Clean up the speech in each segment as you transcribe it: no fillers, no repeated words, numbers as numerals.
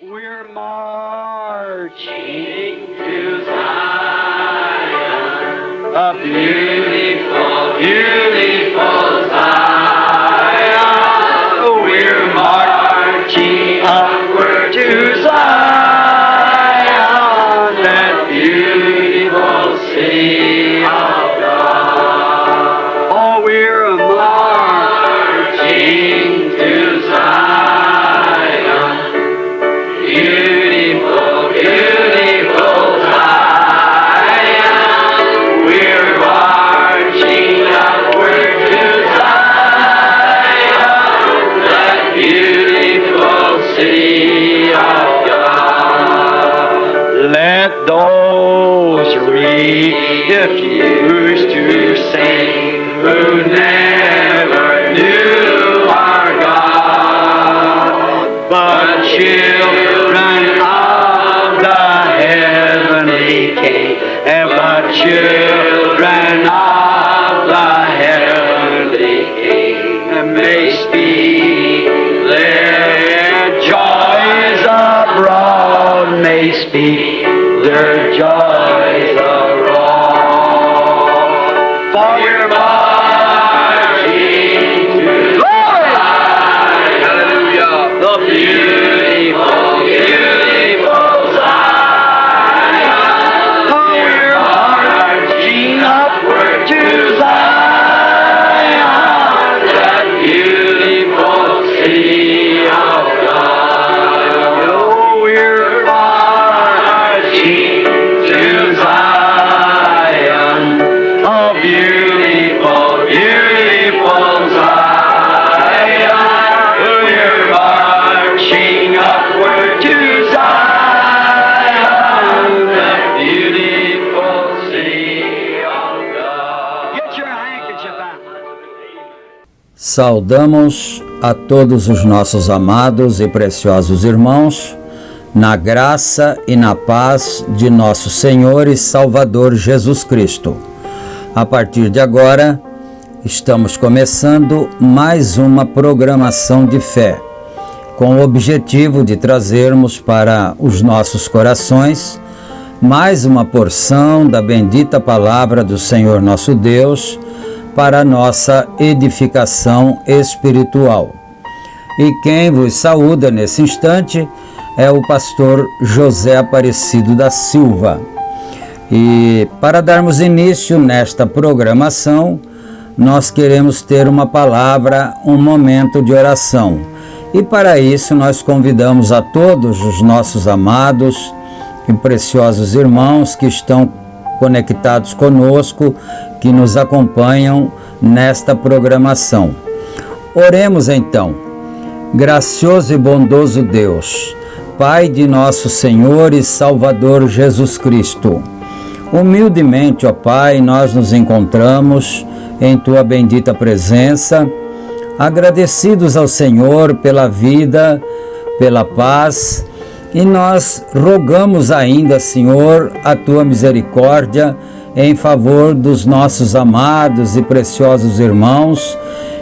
We're marching to Zion, a beautiful, beautiful Zion. We're marching upward to Zion, that beautiful city of God. Oh, we're marching to Zion. Beautiful, beautiful Zion. We're marching upward to Zion, that beautiful city of God. Let those refuse to sing who never knew our God, but children of the heavenly King, but children of the heavenly King may speak their joys abroad, may speak their joys abroad. For we're marching to Zion, hallelujah, the beautiful, beautiful Zion. Oh, we're marching upward to Zion, that beautiful city of God. Oh, we're marching to Zion, a beautiful, beautiful Zion. We're marching upward to Zion, the beautiful city of God. Get your handkerchief out. Saudamos a todos os nossos amados e preciosos irmãos, na graça e na paz de nosso Senhor e Salvador Jesus Cristo. A partir de agora, estamos começando mais uma programação de fé, com o objetivo de trazermos para os nossos corações mais uma porção da bendita palavra do Senhor nosso Deus para a nossa edificação espiritual. E quem vos saúda nesse instante é o pastor José Aparecido da Silva. E para darmos início nesta programação, nós queremos ter uma palavra, um momento de oração. E para isso nós convidamos a todos os nossos amados e preciosos irmãos que estão conectados conosco, que nos acompanham nesta programação. Oremos então. Gracioso e bondoso Deus, Pai de nosso Senhor e Salvador Jesus Cristo, humildemente, ó Pai, nós nos encontramos em Tua bendita presença, agradecidos ao Senhor pela vida, pela paz, e nós rogamos ainda, Senhor, a Tua misericórdia em favor dos nossos amados e preciosos irmãos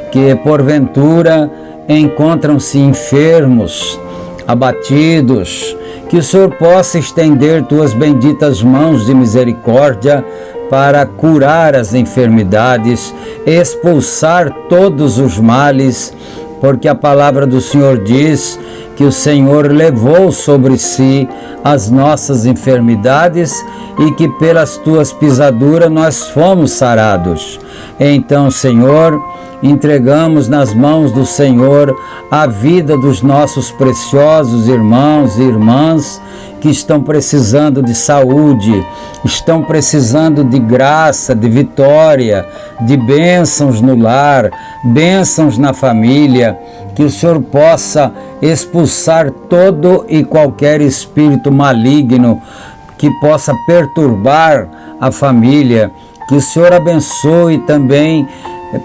que, porventura, encontram-se enfermos, abatidos, que o Senhor possa estender Tuas benditas mãos de misericórdia para curar as enfermidades, expulsar todos os males porque a palavra do Senhor diz que o Senhor levou sobre si as nossas enfermidades e que pelas tuas pisaduras nós fomos sarados. Então, Senhor, entregamos nas mãos do Senhor a vida dos nossos preciosos irmãos e irmãs que estão precisando de saúde, estão precisando de graça, de vitória, de bênçãos no lar, bênçãos na família, que o Senhor possa expulsar todo e qualquer espírito maligno que possa perturbar a família, que o Senhor abençoe também,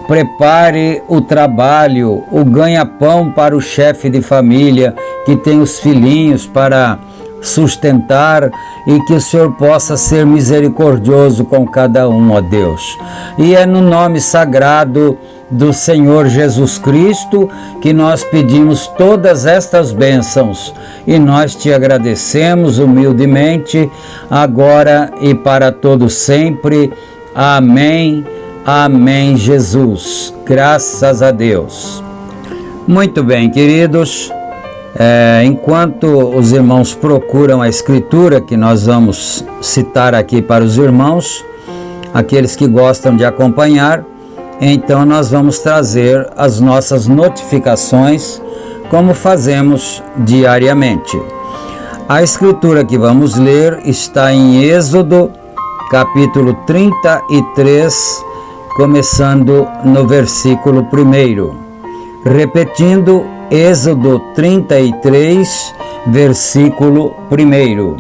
prepare o trabalho, o ganha-pão para o chefe de família que tem os filhinhos para sustentar, e que o Senhor possa ser misericordioso com cada um, ó Deus. E é no nome sagrado do Senhor Jesus Cristo que nós pedimos todas estas bênçãos e nós te agradecemos humildemente, agora e para todo sempre. Amém. Amém, Jesus. Graças a Deus. Muito bem, queridos. Enquanto os irmãos procuram a escritura que nós vamos citar aqui para os irmãos, aqueles que gostam de acompanhar, então nós vamos trazer as nossas notificações, como fazemos diariamente. A escritura que vamos ler está em Êxodo, capítulo 33, começando no versículo 1. Repetindo, Êxodo 33, versículo 1.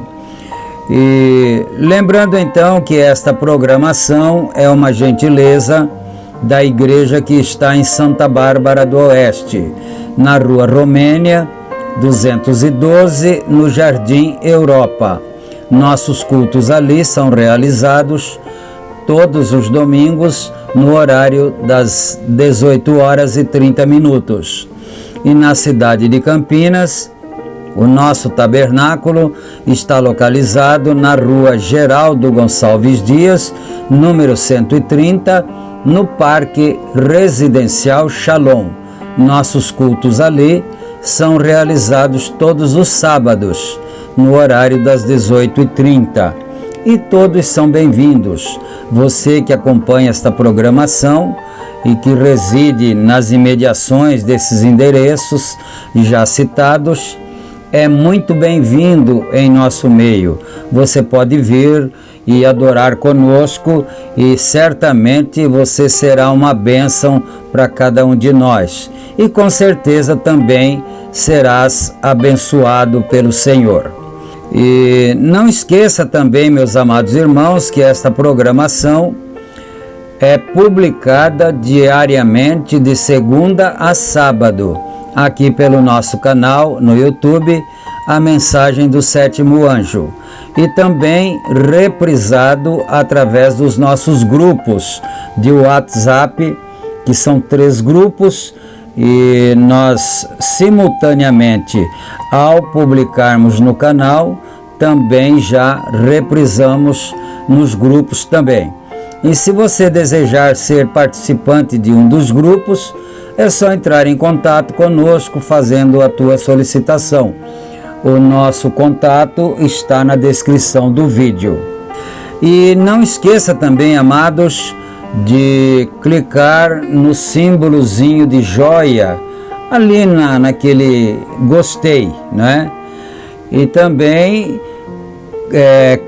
E lembrando então que esta programação é uma gentileza da igreja que está em Santa Bárbara do Oeste, na Rua Romênia, 212, no Jardim Europa. Nossos cultos ali são realizados todos os domingos no horário das 18h30. E na cidade de Campinas, o nosso tabernáculo está localizado na Rua Geraldo Gonçalves Dias, número 130, no Parque Residencial Shalom. Nossos cultos ali são realizados todos os sábados, no horário das 18h30. E todos são bem-vindos. Você que acompanha esta programação e que reside nas imediações desses endereços já citados, é muito bem-vindo em nosso meio. Você pode vir e adorar conosco e certamente você será uma bênção para cada um de nós. E com certeza também serás abençoado pelo Senhor. E não esqueça também, meus amados irmãos, que esta programação é publicada diariamente de segunda a sábado, aqui pelo nosso canal no YouTube, A Mensagem do Sétimo Anjo, e também reprisado através dos nossos grupos de WhatsApp, que são 3 grupos, e nós simultaneamente, ao publicarmos no canal, também já reprisamos nos grupos também. E se você desejar ser participante de um dos grupos, é só entrar em contato conosco fazendo a tua solicitação. O nosso contato está na descrição do vídeo. E não esqueça também, amados, de clicar no símbolozinho de joia ali naquele gostei, né? E também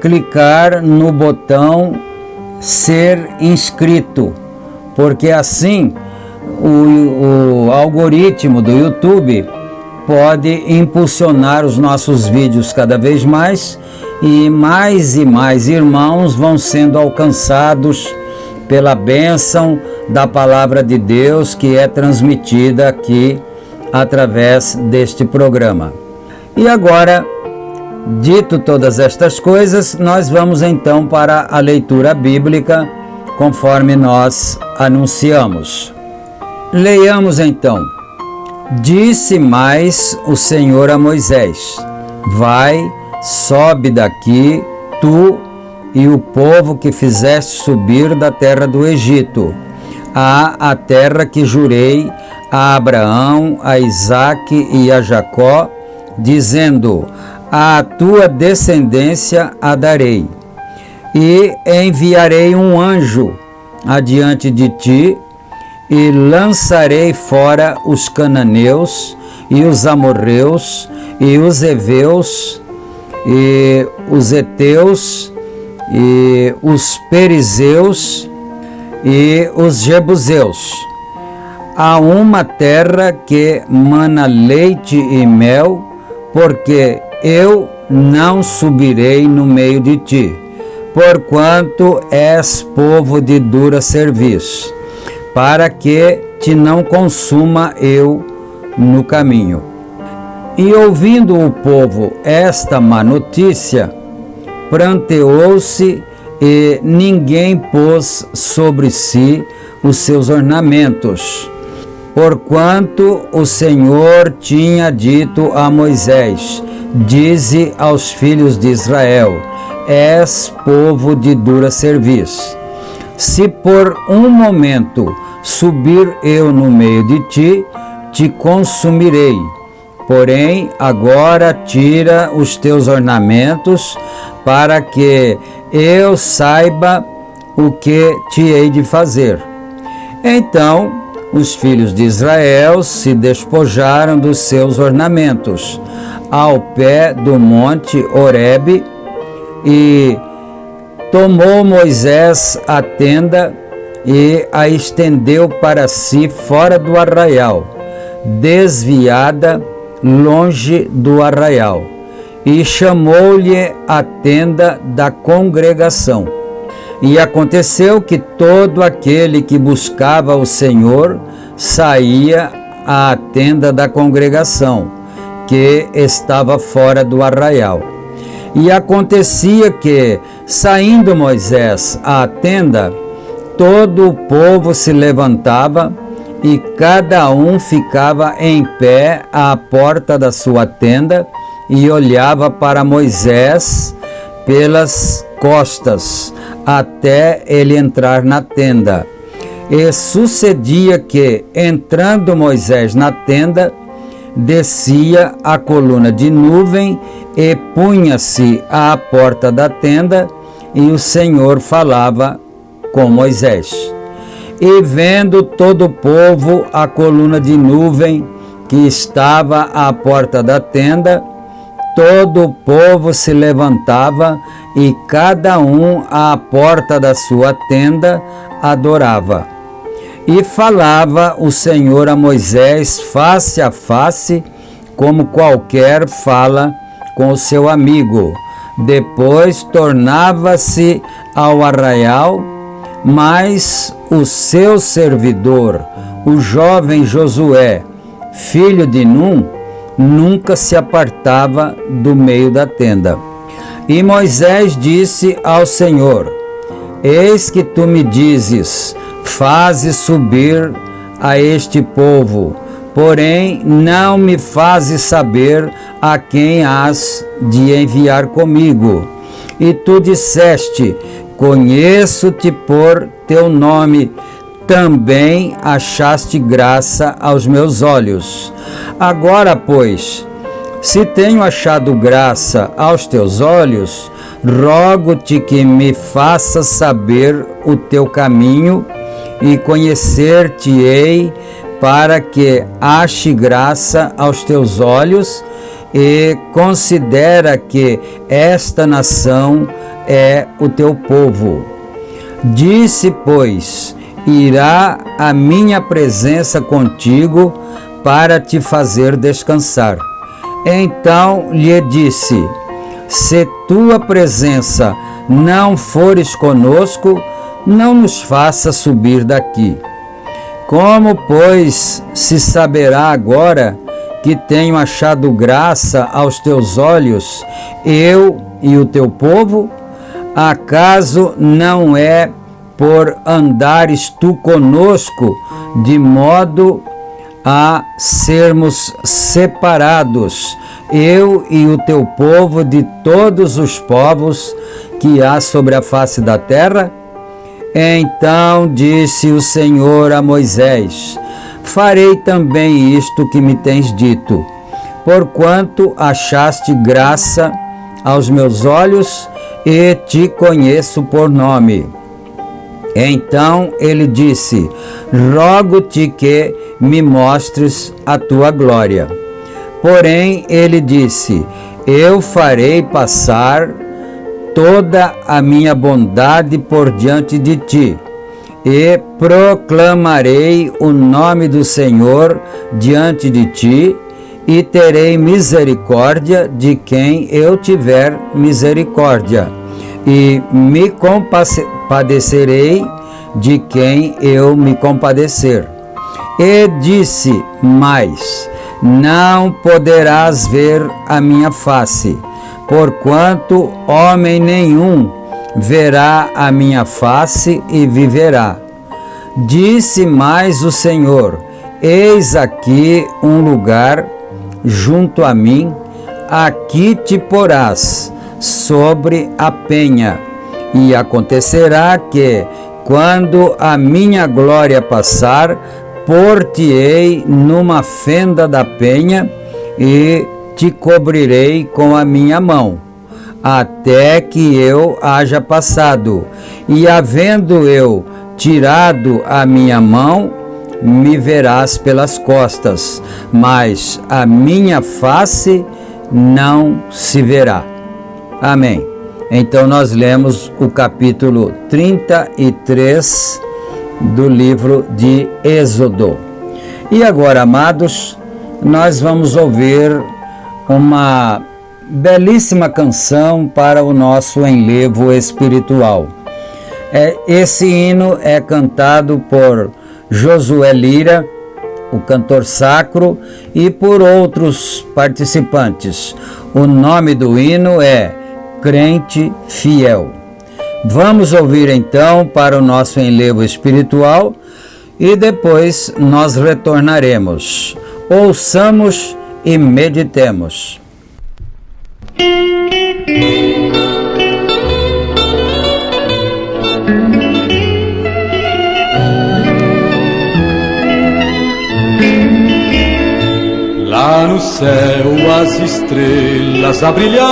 clicar no botão ser inscrito, porque assim o algoritmo do YouTube pode impulsionar os nossos vídeos cada vez mais e mais irmãos vão sendo alcançados pela bênção da palavra de Deus que é transmitida aqui através deste programa. E agora, dito todas estas coisas, nós vamos então para a leitura bíblica, conforme nós anunciamos. Leiamos então. Disse mais o Senhor a Moisés: vai, sobe daqui, tu e o povo que fizeste subir da terra do Egito, a terra que jurei a Abraão, a Isaque e a Jacó, dizendo: à tua descendência a darei, e enviarei um anjo adiante de ti, e lançarei fora os cananeus, e os amorreus, e os heveus, e os heteus, e os perizeus, e os jebuseus, a uma terra que mana leite e mel, porque eu não subirei no meio de ti, porquanto és povo de dura cerviz, para que te não consuma eu no caminho. E ouvindo o povo esta má notícia, pranteou-se, e ninguém pôs sobre si os seus ornamentos, porquanto o Senhor tinha dito a Moisés: dize aos filhos de Israel: és povo de dura cerviz. Se por um momento subir eu no meio de ti, te consumirei. Porém, agora tira os teus ornamentos, para que eu saiba o que te hei de fazer. Então, os filhos de Israel se despojaram dos seus ornamentos ao pé do monte Horebe, e tomou Moisés a tenda e a estendeu para si fora do arraial, desviada, longe do arraial, e chamou-lhe a tenda da congregação. E aconteceu que todo aquele que buscava o Senhor saía à tenda da congregação, que estava fora do arraial. E acontecia que, saindo Moisés à tenda, todo o povo se levantava, e cada um ficava em pé à porta da sua tenda, e olhava para Moisés pelas costas, até ele entrar na tenda. E sucedia que, entrando Moisés na tenda, descia a coluna de nuvem e punha-se à porta da tenda, e o Senhor falava com Moisés. E vendo todo o povo a coluna de nuvem que estava à porta da tenda, todo o povo se levantava, e cada um à porta da sua tenda adorava. E falava o Senhor a Moisés face a face, como qualquer fala com o seu amigo. Depois tornava-se ao arraial, mas o seu servidor, o jovem Josué, filho de Num, nunca se apartava do meio da tenda. E Moisés disse ao Senhor: eis que tu me dizes: faze subir a este povo, porém não me fazes saber a quem hás de enviar comigo. E tu disseste: conheço-te por teu nome, também achaste graça aos meus olhos. Agora, pois, se tenho achado graça aos teus olhos, rogo-te que me faças saber o teu caminho, e conhecer-te-ei, para que ache graça aos teus olhos, e considera que esta nação é o teu povo. Disse, pois: irá a minha presença contigo para te fazer descansar. Então lhe disse: se tua presença não fores conosco, não nos faça subir daqui. Como, pois, se saberá agora que tenho achado graça aos teus olhos, eu e o teu povo? Acaso não é por andares tu conosco, de modo a sermos separados, eu e o teu povo, de todos os povos que há sobre a face da terra? Então disse o Senhor a Moisés: farei também isto que me tens dito, porquanto achaste graça aos meus olhos e te conheço por nome. Então ele disse: rogo-te que me mostres a tua glória. Porém ele disse: eu farei passar toda a minha bondade por diante de ti, e proclamarei o nome do Senhor diante de ti, e terei misericórdia de quem eu tiver misericórdia, e me compadecerei de quem eu me compadecer. E disse mais: não poderás ver a minha face, porquanto homem nenhum verá a minha face e viverá. Disse mais o Senhor: eis aqui um lugar junto a mim, aqui te porás sobre a penha, e acontecerá que, quando a minha glória passar, pôr-te-ei numa fenda da penha e te cobrirei com a minha mão, até que eu haja passado. E havendo eu tirado a minha mão, me verás pelas costas, mas a minha face não se verá. Amém. Então nós lemos o capítulo 33 do livro de Êxodo. E agora, amados, nós vamos ouvir uma belíssima canção para o nosso enlevo espiritual. Esse hino é cantado por Josué Lira, o cantor sacro, e por outros participantes. O nome do hino é Crente Fiel. Vamos ouvir então para o nosso enlevo espiritual e depois nós retornaremos. Ouçamos e meditemos. Lá no céu as estrelas a brilhar,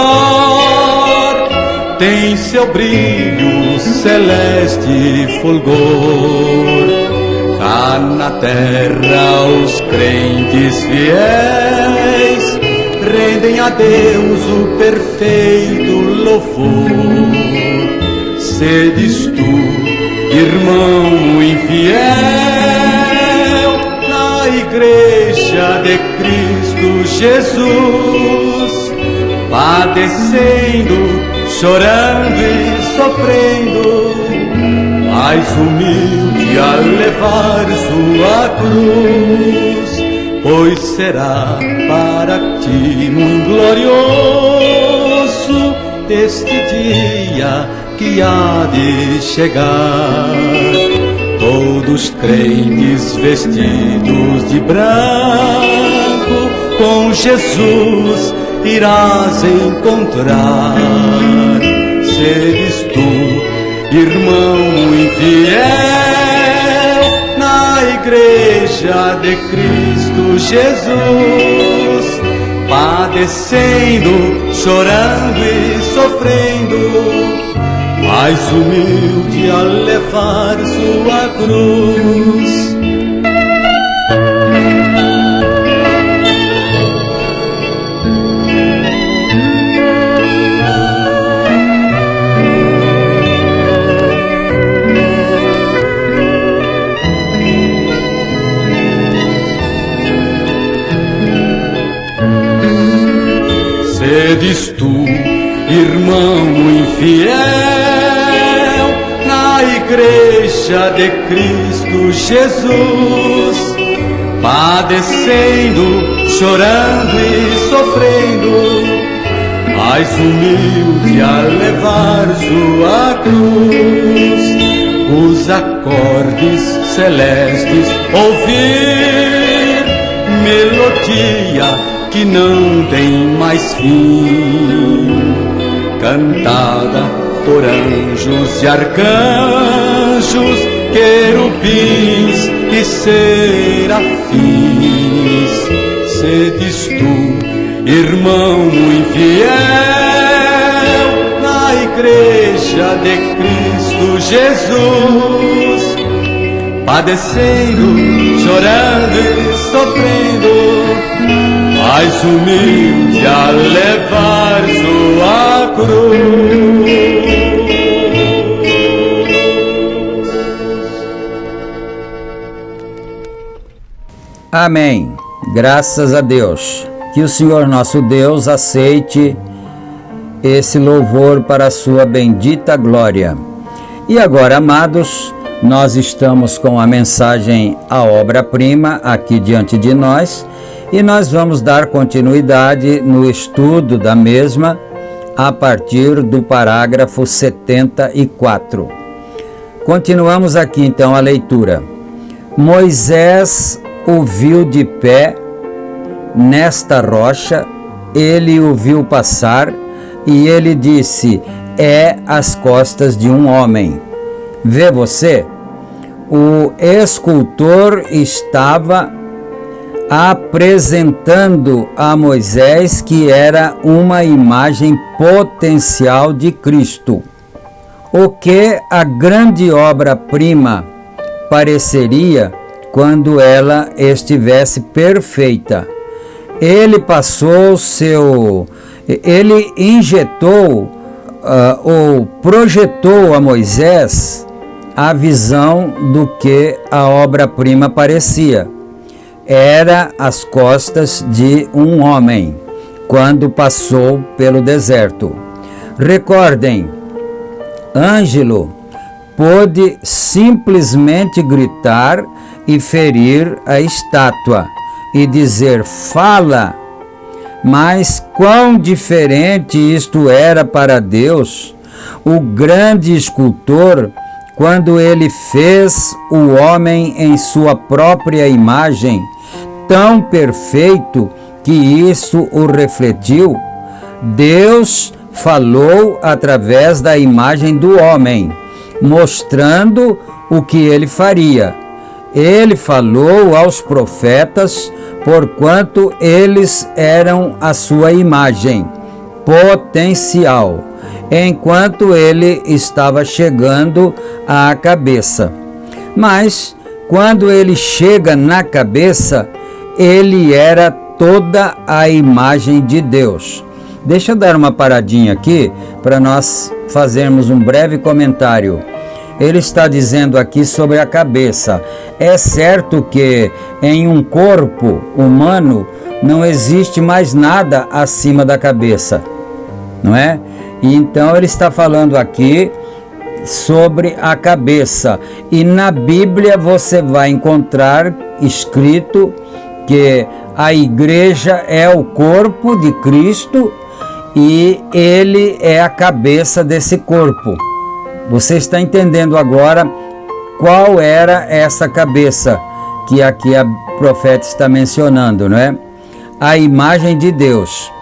tem seu brilho celeste fulgor. Cá na terra os crentes fiéis rendem a Deus o perfeito louvor. Sedes tu, irmão infiel, na igreja de Cristo Jesus, padecendo, chorando e sofrendo, mais humilde a levar sua cruz, pois será para ti muito glorioso este dia que há de chegar. Todos crentes vestidos de branco, com Jesus irás encontrar. Seres tu, irmão infiel, na igreja de Cristo Jesus, padecendo, chorando e sofrendo, mais humilde a levar sua cruz. Sedes tu, irmão infiel, na igreja de Cristo Jesus, padecendo, chorando e sofrendo, mais humilde a levar sua cruz. Os acordes celestes ouvir, melodia que não tem mais fim, cantada por anjos e arcanjos, querubins e serafins. fins. Sedes tu, irmão muito fiel, na Igreja de Cristo Jesus, padecendo, chorando e sofrendo, mais humilde a levar sua cruz. Amém. Graças a Deus. Que o Senhor nosso Deus aceite esse louvor para a sua bendita glória. E agora, amados, nós estamos com a mensagem A Obra-Prima aqui diante de nós e nós vamos dar continuidade no estudo da mesma a partir do parágrafo 74. Continuamos aqui então a leitura. Moisés o viu de pé nesta rocha, ele o viu passar e ele disse: é as costas de um homem. Vê você? O escultor estava apresentando a Moisés que era uma imagem potencial de Cristo. O que a grande obra-prima pareceria quando ela estivesse perfeita. Ele injetou ou projetou a Moisés a visão do que a obra-prima parecia. Era as costas de um homem, quando passou pelo deserto. Recordem, Ângelo pôde simplesmente gritar e ferir a estátua e dizer: fala. Mas quão diferente isto era para Deus, o grande escultor, quando ele fez o homem em sua própria imagem, tão perfeito que isso o refletiu. Deus falou através da imagem do homem, mostrando o que ele faria. Ele falou aos profetas, porquanto eles eram a sua imagem potencial, enquanto ele estava chegando à cabeça. Mas, quando ele chega na cabeça, ele era toda a imagem de Deus. Deixa eu dar uma paradinha aqui para nós fazermos um breve comentário. Ele está dizendo aqui sobre a cabeça. É certo que em um corpo humano não existe mais nada acima da cabeça, não é? E então ele está falando aqui sobre a cabeça. E na Bíblia você vai encontrar escrito que a igreja é o corpo de Cristo e ele é a cabeça desse corpo. Você está entendendo agora qual era essa cabeça que aqui a profeta está mencionando, não é? A imagem de Deus.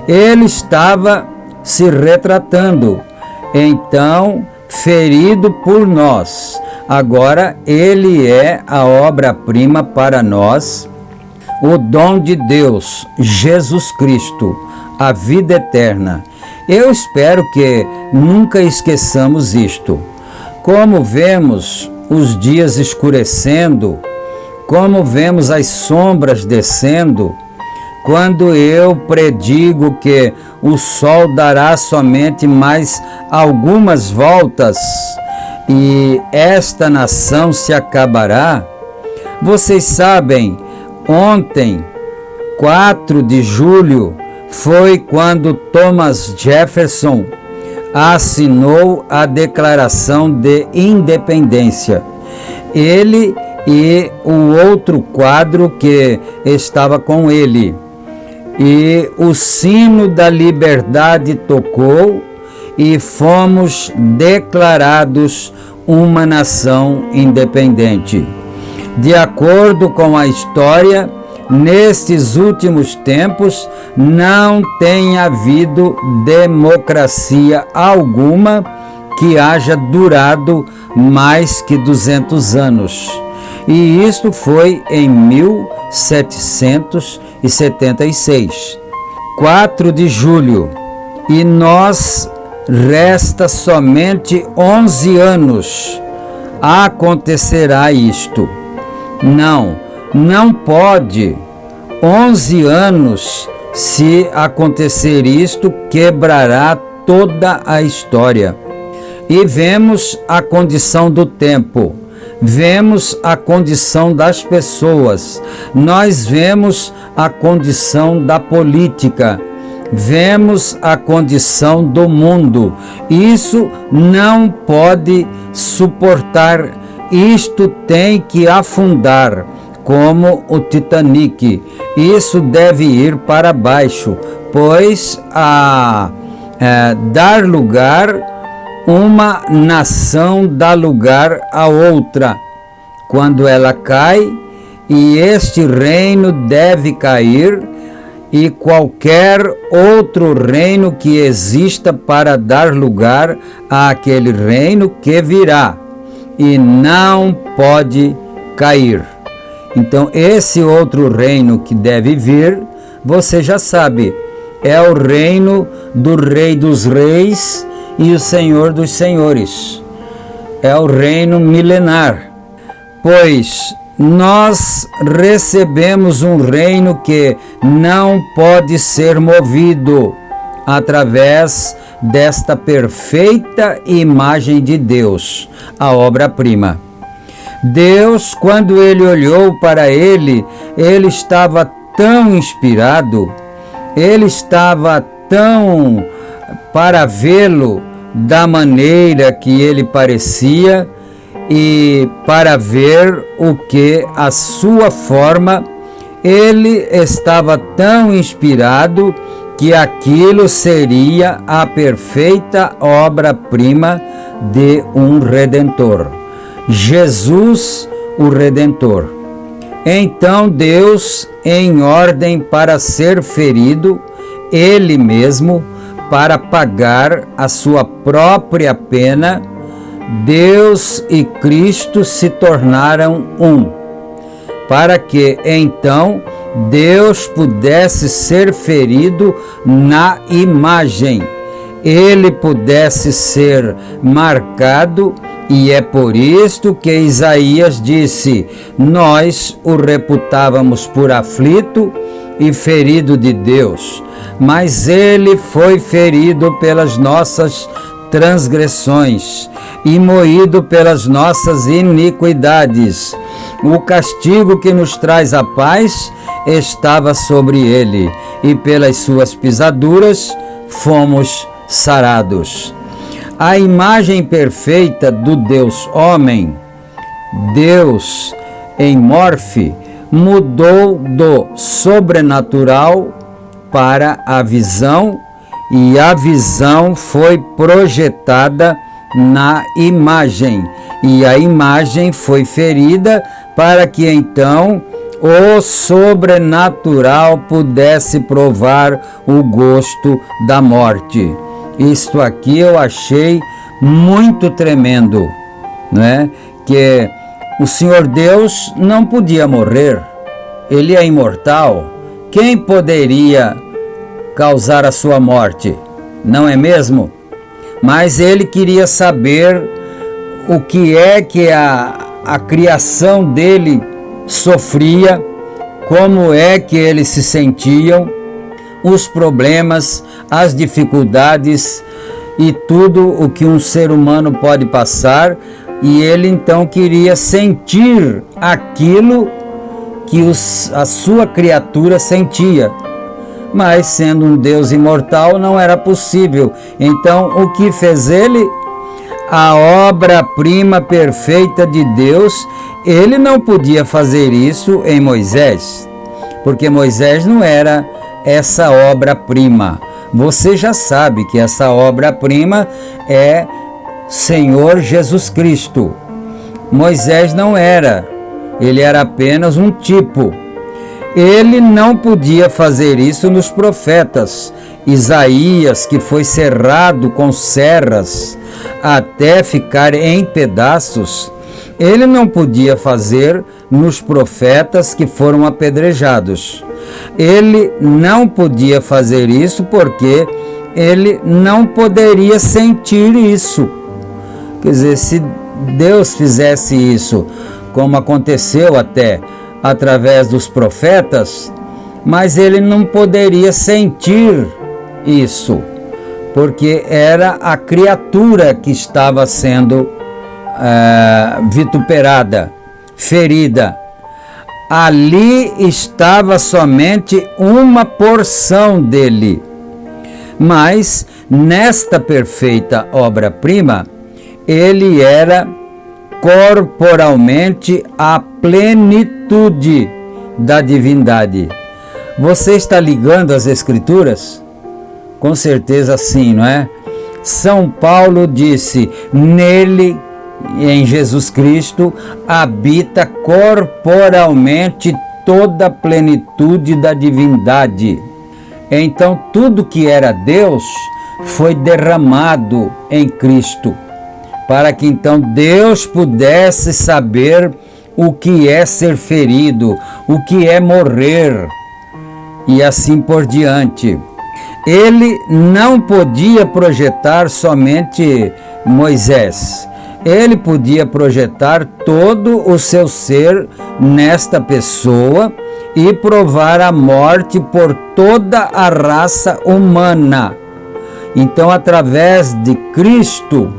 Ele estava se retratando, então ferido por nós. Agora ele é a obra-prima para nós, o dom de Deus, Jesus Cristo, a vida eterna. Eu espero que nunca esqueçamos isto. Como vemos os dias escurecendo, como vemos as sombras descendo, quando eu predigo que o sol dará somente mais algumas voltas e esta nação se acabará, vocês sabem, ontem, 4 de julho, foi quando Thomas Jefferson assinou a Declaração de Independência. Ele e o outro quadro que estava com ele. E o sino da liberdade tocou e fomos declarados uma nação independente. De acordo com a história, nestes últimos tempos não tem havido democracia alguma que haja durado mais que 200 anos. E isto foi em 1776, 4 de julho. E nós resta somente 11 anos. Acontecerá isto. Não pode. 11 anos, se acontecer isto, quebrará toda a história. E vemos a condição do tempo, vemos a condição das pessoas, nós vemos a condição da política, vemos a condição do mundo. Isso não pode suportar, isto tem que afundar, como o Titanic. Isso deve ir para baixo, pois dar lugar, uma nação dá lugar a outra quando ela cai, e este reino deve cair, e qualquer outro reino que exista para dar lugar àquele reino que virá, e não pode cair. Então, esse outro reino que deve vir, você já sabe, é o reino do Rei dos Reis e o Senhor dos Senhores. É o reino milenar, pois nós recebemos um reino que não pode ser movido através desta perfeita imagem de Deus, a obra-prima. Deus, quando ele olhou para ele estava tão inspirado, ele estava tão para vê-lo da maneira que ele parecia e para ver o que a sua forma, ele estava tão inspirado que aquilo seria a perfeita obra-prima de um Redentor. Jesus, o Redentor. Então Deus, em ordem para ser ferido, ele mesmo, para pagar a sua própria pena, Deus e Cristo se tornaram um, para que então Deus pudesse ser ferido na imagem, ele pudesse ser marcado. E é por isto que Isaías disse: nós o reputávamos por aflito e ferido de Deus, mas ele foi ferido pelas nossas transgressões e moído pelas nossas iniquidades. O castigo que nos traz a paz estava sobre ele, e pelas suas pisaduras fomos sarados. A imagem perfeita do Deus homem, Deus em morfe, mudou do sobrenatural para a visão, e a visão foi projetada na imagem, e a imagem foi ferida para que então o sobrenatural pudesse provar o gosto da morte. Isto aqui eu achei muito tremendo, né? Que o Senhor Deus não podia morrer, ele é imortal. Quem poderia causar a sua morte? Não é mesmo? Mas ele queria saber o que é que a criação dele sofria, como é que eles se sentiam, os problemas, as dificuldades e tudo o que um ser humano pode passar, e ele então queria sentir aquilo que a sua criatura sentia. Mas sendo um Deus imortal não era possível. Então o que fez ele? A obra-prima perfeita de Deus. Ele não podia fazer isso em Moisés, porque Moisés não era essa obra-prima. Você já sabe que essa obra-prima é Senhor Jesus Cristo. Moisés não era, ele era apenas um tipo. Ele não podia fazer isso nos profetas. Isaías, que foi cerrado com serras até ficar em pedaços, Ele não podia fazer nos profetas que foram apedrejados. Ele não podia fazer isso porque ele não poderia sentir isso. Quer dizer, se Deus fizesse isso, como aconteceu até através dos profetas, mas ele não poderia sentir isso, porque era a criatura que estava sendo vituperada, ferida. Ali estava somente uma porção dele. Mas nesta perfeita obra-prima, ele era corporalmente a plenitude da divindade. Você está ligando as Escrituras? Com certeza sim, não é? São Paulo disse: nele, em Jesus Cristo, habita corporalmente toda a plenitude da divindade. Então tudo que era Deus foi derramado em Cristo, para que então Deus pudesse saber o que é ser ferido, o que é morrer, e assim por diante. Ele não podia projetar somente Moisés. Ele podia projetar todo o seu ser nesta pessoa e provar a morte por toda a raça humana. Então, através de Cristo,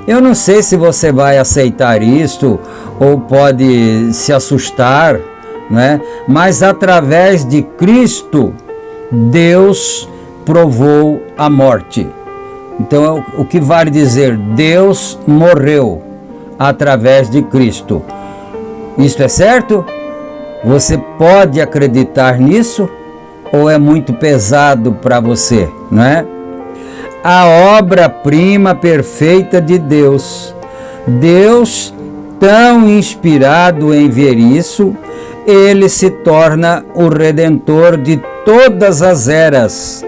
eu não sei se você vai aceitar isto ou pode se assustar, né? Mas através de Cristo, Deus provou a morte. Então, o que vale dizer? Deus morreu através de Cristo. Isto é certo? Você pode acreditar nisso? Ou é muito pesado para você, não é? A obra-prima perfeita de Deus. Deus, tão inspirado em ver isso, ele se torna o Redentor de todas as eras,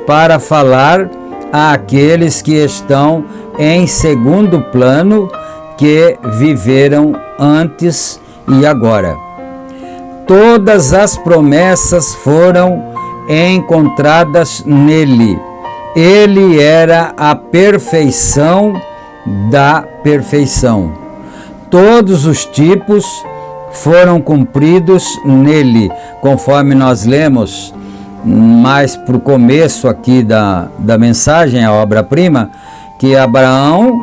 para falar àqueles que estão em segundo plano, que viveram antes e agora. Todas as promessas foram encontradas nele. Ele era a perfeição da perfeição. Todos os tipos foram cumpridos nele, conforme nós lemos mais para o começo aqui da mensagem, a obra-prima, que Abraão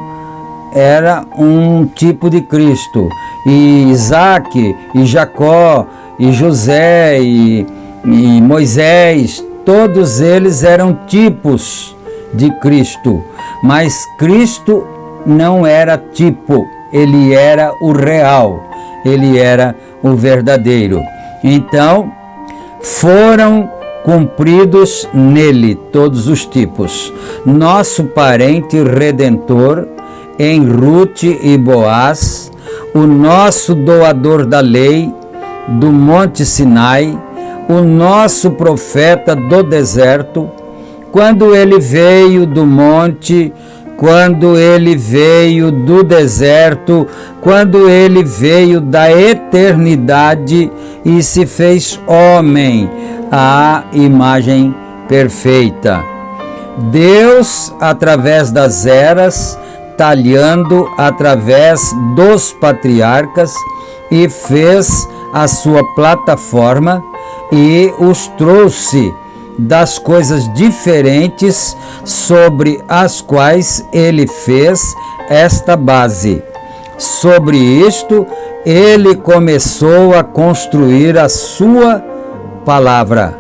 era um tipo de Cristo, e Isaac, e Jacó, e José, e Moisés, todos eles eram tipos de Cristo, mas Cristo não era tipo, ele era o real, ele era o verdadeiro. Então, foram cumpridos nele todos os tipos. Nosso parente redentor em Ruth e Boaz, o nosso doador da lei do Monte Sinai, o nosso profeta do deserto, quando ele veio do monte, quando ele veio do deserto, quando ele veio da eternidade e se fez homem, a imagem perfeita. Deus, através das eras, talhando através dos patriarcas, e fez a sua plataforma e os trouxe das coisas diferentes sobre as quais ele fez esta base. Sobre isto, ele começou a construir a sua palavra,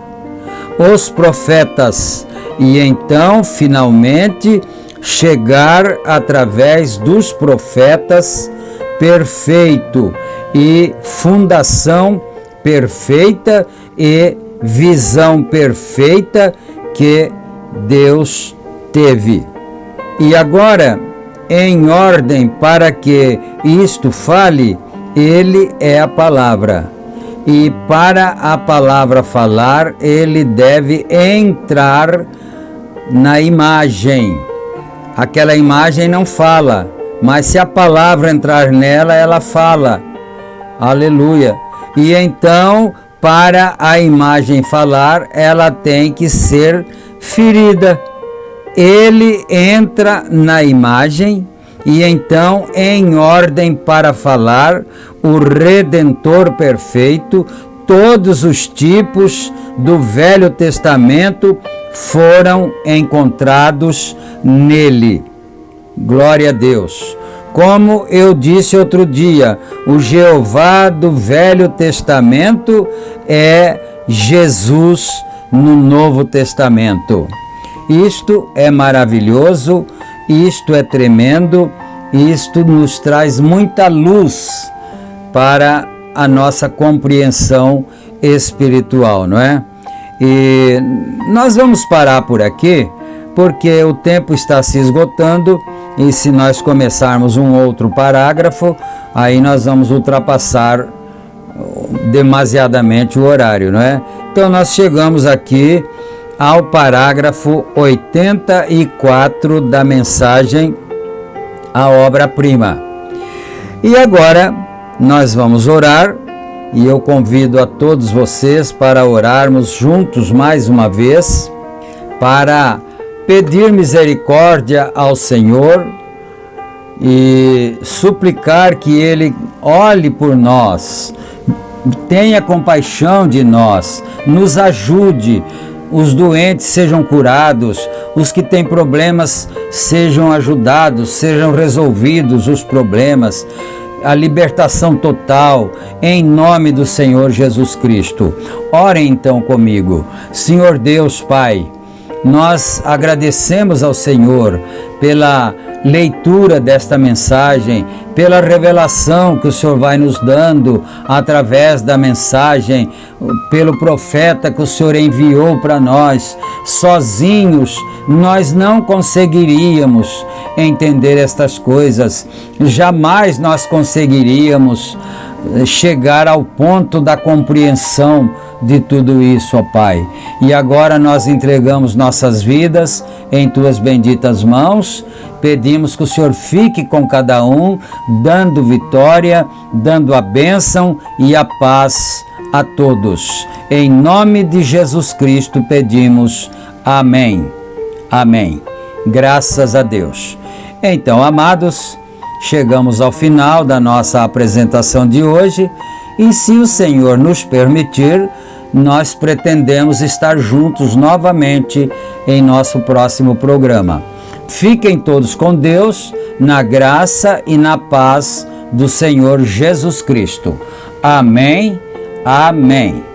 os profetas, e então, finalmente, chegar através dos profetas perfeito e fundação perfeita e visão perfeita que Deus teve. E agora, em ordem para que isto fale, ele é a palavra. E para a palavra falar, ele deve entrar na imagem. Aquela imagem não fala, mas se a palavra entrar nela, ela fala. Aleluia. E então, para a imagem falar, ela tem que ser ferida. Ele entra na imagem e então, em ordem para falar, o Redentor perfeito, todos os tipos do Velho Testamento foram encontrados nele. Glória a Deus. Como eu disse outro dia, o Jeová do Velho Testamento é Jesus no Novo Testamento. Isto é maravilhoso, isto é tremendo, isto nos traz muita luz para a nossa compreensão espiritual, não é? E nós vamos parar por aqui, porque o tempo está se esgotando, e se nós começarmos um outro parágrafo, aí nós vamos ultrapassar demasiadamente o horário, não é? Então nós chegamos aqui ao parágrafo 84 da mensagem A Obra-Prima. E agora nós vamos orar, e eu convido a todos vocês para orarmos juntos mais uma vez, para pedir misericórdia ao Senhor e suplicar que Ele olhe por nós, tenha compaixão de nós, nos ajude, os doentes sejam curados, os que têm problemas sejam ajudados, sejam resolvidos os problemas, a libertação total, em nome do Senhor Jesus Cristo. Orem então comigo. Senhor Deus Pai, nós agradecemos ao Senhor pela leitura desta mensagem, pela revelação que o Senhor vai nos dando através da mensagem, pelo profeta que o Senhor enviou para nós. Sozinhos nós não conseguiríamos entender estas coisas, jamais nós conseguiríamos chegar ao ponto da compreensão de tudo isso, ó Pai. E agora nós entregamos nossas vidas em Tuas benditas mãos, pedimos que o Senhor fique com cada um, dando vitória, dando a bênção e a paz a todos. Em nome de Jesus Cristo pedimos. Amém. Amém. Graças a Deus. Então, amados, chegamos ao final da nossa apresentação de hoje, e se o Senhor nos permitir, nós pretendemos estar juntos novamente em nosso próximo programa. Fiquem todos com Deus, na graça e na paz do Senhor Jesus Cristo. Amém. Amém.